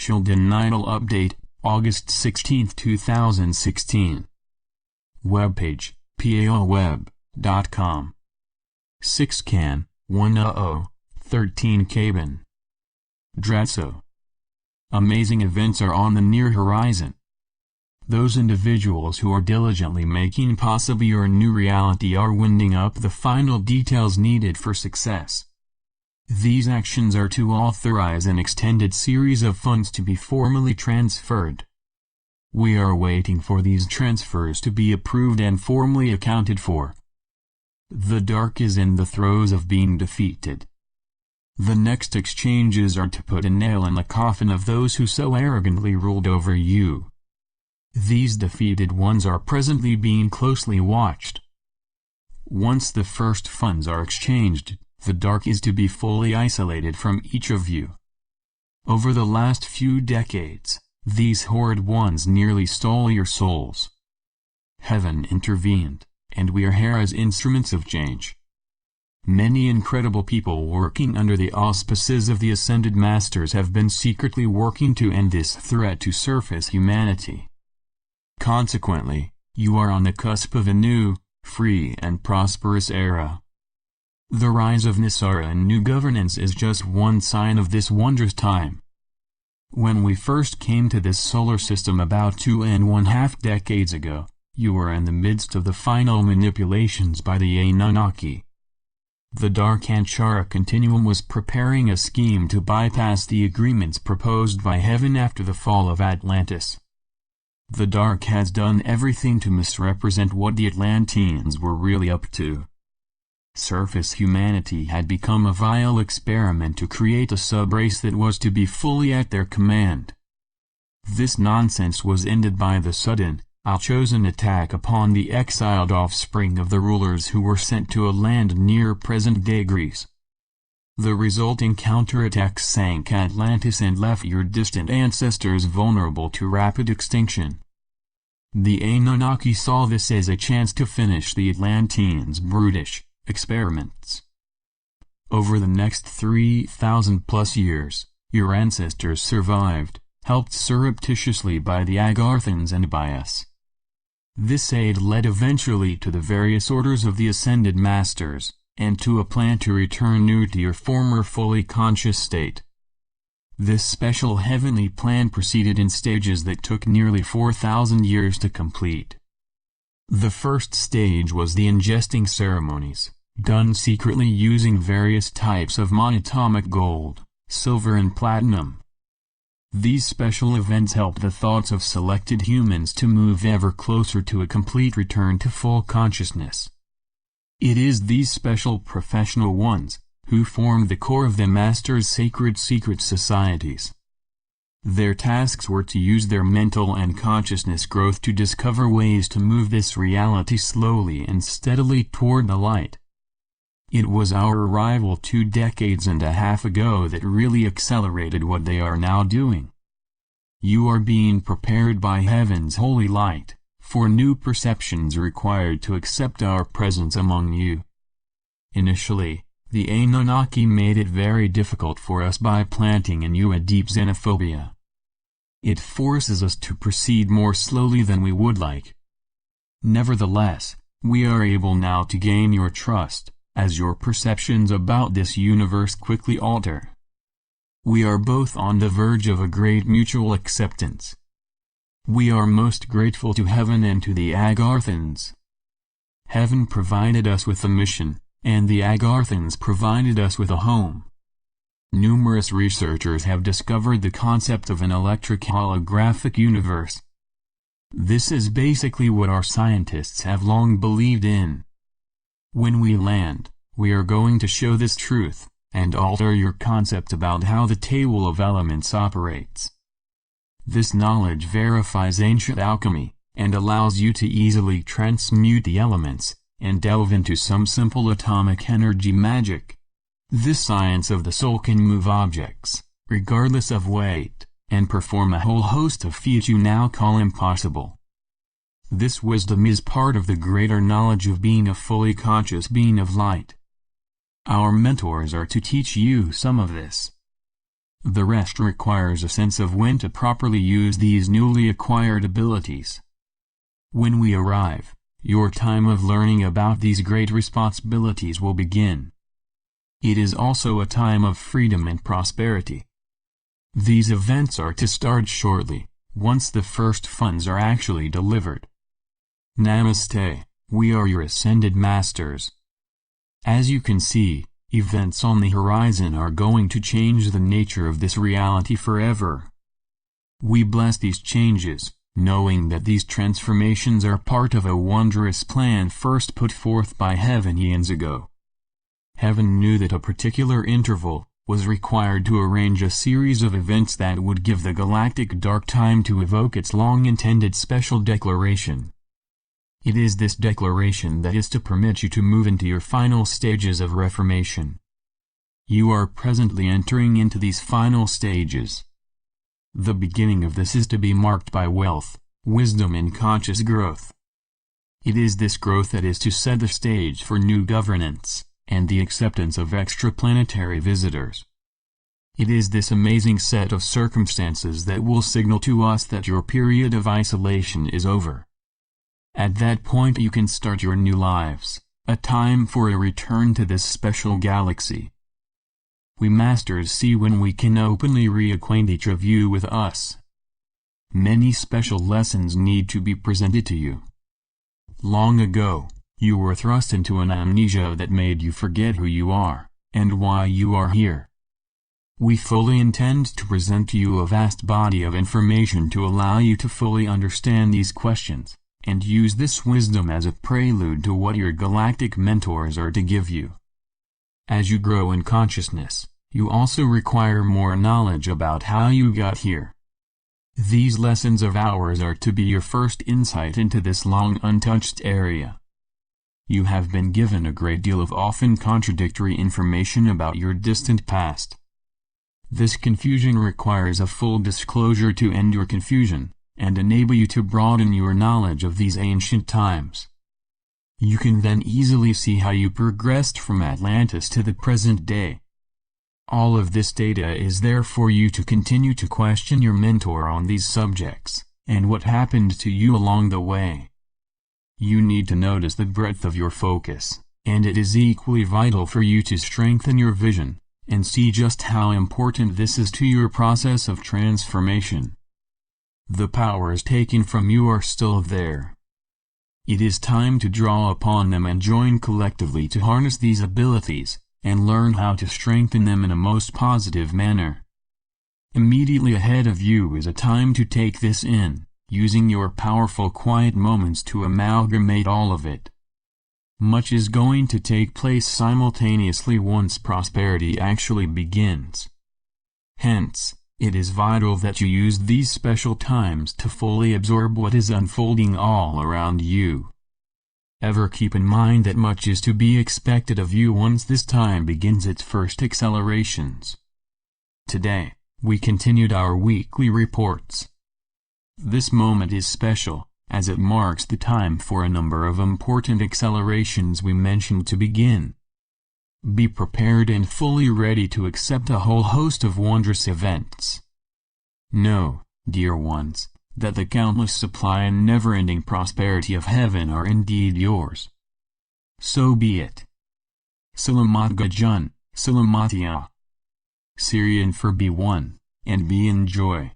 Sheldan Nidle Update, August 16, 2016. Webpage, paolweb.com. 6 Can, 100, 13 Caban. Dratzo. Amazing events are on the near horizon. Those individuals who are diligently making possible your new reality are winding up the final details needed for success. These actions are to authorize an extended series of funds to be formally transferred. We are waiting for these transfers to be approved and formally accounted for. The dark is in the throes of being defeated. The next exchanges are to put a nail in the coffin of those who so arrogantly ruled over you. These defeated ones are presently being closely watched. Once the first funds are exchanged, the dark is to be fully isolated from each of you. Over the last few decades, these horrid ones nearly stole your souls. Heaven intervened, and we are here as instruments of change. Many incredible people working under the auspices of the Ascended Masters have been secretly working to end this threat to surface humanity. Consequently, you are on the cusp of a new, free and prosperous era. The rise of NESARA and new governance is just one sign of this wondrous time. When we first came to this solar system about 2.5 decades ago, you were in the midst of the final manipulations by the Anunnaki. The Dark NESARA Continuum was preparing a scheme to bypass the agreements proposed by Heaven after the fall of Atlantis. The Dark has done everything to misrepresent what the Atlanteans were really up to. Surface humanity had become a vile experiment to create a sub-race that was to be fully at their command. This nonsense was ended by the sudden, chosen attack upon the exiled offspring of the rulers who were sent to a land near present-day Greece. The resulting counterattack sank Atlantis and left your distant ancestors vulnerable to rapid extinction. The Anunnaki saw this as a chance to finish the Atlanteans' brutish experiments. Over the next 3,000+ years, your ancestors survived, helped surreptitiously by the Agarthans and by us. This aid led eventually to the various orders of the Ascended Masters, and to a plan to return you to your former fully conscious state. This special heavenly plan proceeded in stages that took nearly 4,000 years to complete. The first stage was the ingesting ceremonies, done secretly using various types of monatomic gold, silver and platinum. These special events helped the thoughts of selected humans to move ever closer to a complete return to full consciousness. It is these special professional ones, who formed the core of the Master's sacred secret societies. Their tasks were to use their mental and consciousness growth to discover ways to move this reality slowly and steadily toward the light. It was our arrival 2.5 decades ago that really accelerated what they are now doing. You are being prepared by Heaven's holy light, for new perceptions required to accept our presence among you. Initially, the Anunnaki made it very difficult for us by planting in you a deep xenophobia. It forces us to proceed more slowly than we would like. Nevertheless, we are able now to gain your trust, as your perceptions about this universe quickly alter. We are both on the verge of a great mutual acceptance. We are most grateful to Heaven and to the Agarthans. Heaven provided us with a mission, and the Agarthans provided us with a home. Numerous researchers have discovered the concept of an electric holographic universe. This is basically what our scientists have long believed in. When we land, we are going to show this truth, and alter your concept about how the table of elements operates. This knowledge verifies ancient alchemy, and allows you to easily transmute the elements, and delve into some simple atomic energy magic. This science of the soul can move objects, regardless of weight, and perform a whole host of feats you now call impossible. This wisdom is part of the greater knowledge of being a fully conscious being of light. Our mentors are to teach you some of this. The rest requires a sense of when to properly use these newly acquired abilities. When we arrive, your time of learning about these great responsibilities will begin. It is also a time of freedom and prosperity. These events are to start shortly, once the first funds are actually delivered. Namaste, we are your Ascended Masters. As you can see, events on the horizon are going to change the nature of this reality forever. We bless these changes, knowing that these transformations are part of a wondrous plan first put forth by Heaven eons ago. Heaven knew that a particular interval was required to arrange a series of events that would give the galactic dark time to evoke its long-intended special declaration. It is this declaration that is to permit you to move into your final stages of reformation. You are presently entering into these final stages. The beginning of this is to be marked by wealth, wisdom and conscious growth. It is this growth that is to set the stage for new governance, and the acceptance of extraplanetary visitors. It is this amazing set of circumstances that will signal to us that your period of isolation is over. At that point you can start your new lives, a time for a return to this special galaxy. We Masters see when we can openly reacquaint each of you with us. Many special lessons need to be presented to you. Long ago, you were thrust into an amnesia that made you forget who you are, and why you are here. We fully intend to present to you a vast body of information to allow you to fully understand these questions, and use this wisdom as a prelude to what your galactic mentors are to give you. As you grow in consciousness, you also require more knowledge about how you got here. These lessons of ours are to be your first insight into this long untouched area. You have been given a great deal of often contradictory information about your distant past. This confusion requires a full disclosure to end your confusion, and enable you to broaden your knowledge of these ancient times. You can then easily see how you progressed from Atlantis to the present day. All of this data is there for you to continue to question your mentor on these subjects, and what happened to you along the way. You need to notice the breadth of your focus, and it is equally vital for you to strengthen your vision, and see just how important this is to your process of transformation. The powers taken from you are still there. It is time to draw upon them and join collectively to harness these abilities, and learn how to strengthen them in a most positive manner. Immediately ahead of you is a time to take this in, using your powerful quiet moments to amalgamate all of it. Much is going to take place simultaneously once prosperity actually begins. Hence, it is vital that you use these special times to fully absorb what is unfolding all around you. Ever keep in mind that much is to be expected of you once this time begins its first accelerations. Today, we continued our weekly reports. This moment is special, as it marks the time for a number of important accelerations we mentioned to begin. Be prepared and fully ready to accept a whole host of wondrous events. Know, dear ones, that the countless supply and never-ending prosperity of heaven are indeed yours. So be it. Selamat Gajan, Selamatia. Syrian for be one, and be in joy.